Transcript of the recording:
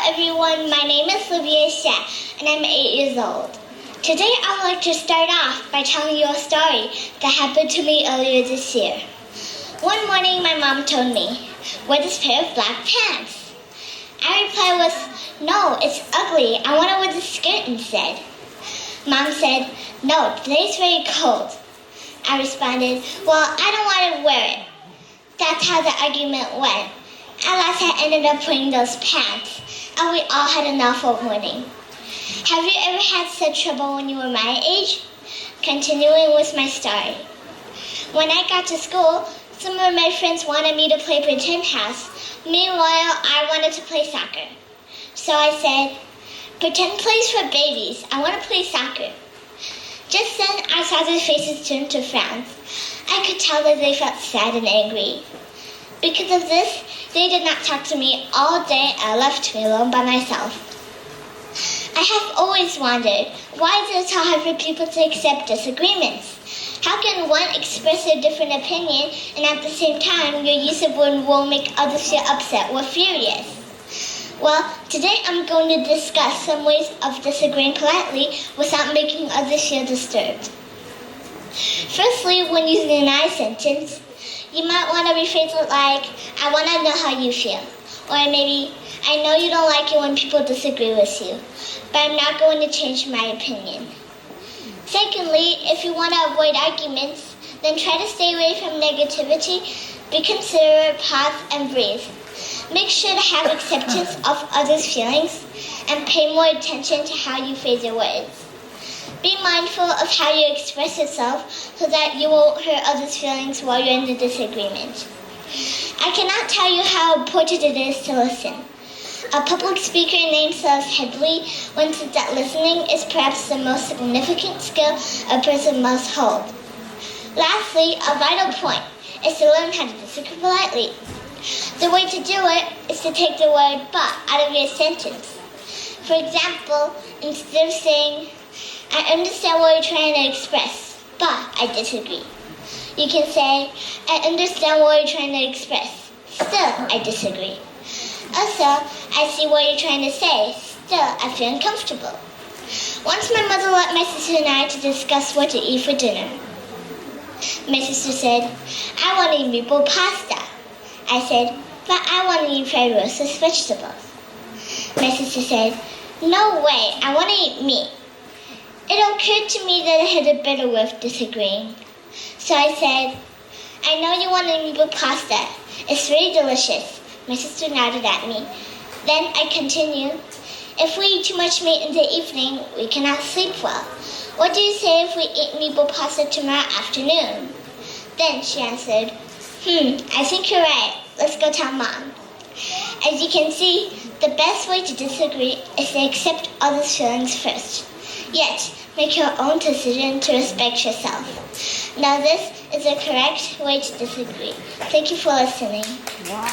everyone, my name is Lyvia Xia and I'm 8 years old. Today I would like to start off by telling you a story that happened to me earlier this year. One morning my mom told me, "Wear this pair of black pants." I replied with, "No, it's ugly. I want to wear the skirt instead." Mom said, "No, today's very cold." I responded, "Well, I don't want to wear it." That's how the argument went. At last I ended up wearing those pants, and we all had an awful morning. Have you ever had such trouble when you were my age? Continuing with my story. When I got to school, some of my friends wanted me to play pretend house. Meanwhile, I wanted to play soccer. So I said, "Pretend plays for babies. I want to play soccer." Just then, I saw their faces turn to frowns. I could tell that they felt sad and angry. Because of this, they did not talk to me all day and left me alone by myself. I have always wondered, why is it so hard for people to accept disagreements? How can one express a different opinion and at the same time your use of one will make others feel upset or furious? Well, today I'm going to discuss some ways of disagreeing politely without making others feel disturbed. Firstly, when using an I sentence, you might want to rephrase it like, "I want to know how you feel." Or maybe, "I know you don't like it when people disagree with you, but I'm not going to change my opinion." Secondly, if you want to avoid arguments, then try to stay away from negativity. Be considerate, pause, and breathe. Make sure to have acceptance of others' feelings and pay more attention to how you phrase your words. Be mindful of how you express yourself so that you won't hurt others' feelings while you're in the disagreement. I cannot tell you how important it is to listen. A public speaker named Celeste Headley once said that listening is perhaps the most significant skill a person must hold. Lastly, a vital point is to learn how to disagree politely. The way to do it is to take the word "but" out of your sentence. For example, instead of saying, "I understand what you're trying to express, but I disagree," you can say, "I understand what you're trying to express, still I disagree." Also, "I see what you're trying to say, still I feel uncomfortable." Once my mother let my sister and I to discuss what to eat for dinner. My sister said, "I want to eat meatball pasta." I said, "But I want to eat fried roast with vegetables." My sister said, "No way, I want to eat meat." It occurred to me that I had a better way of disagreeing. So I said, "I know you want to eat pasta. It's very delicious." My sister nodded at me. Then I continued, "If we eat too much meat in the evening, we cannot sleep well. What do you say if we eat meatball pasta tomorrow afternoon?" Then she answered, I think you're right. Let's go tell Mom." As you can see, the best way to disagree is to accept others' feelings first. Yet, make your own decision to respect yourself. Now this is the correct way to disagree. Thank you for listening. Wow.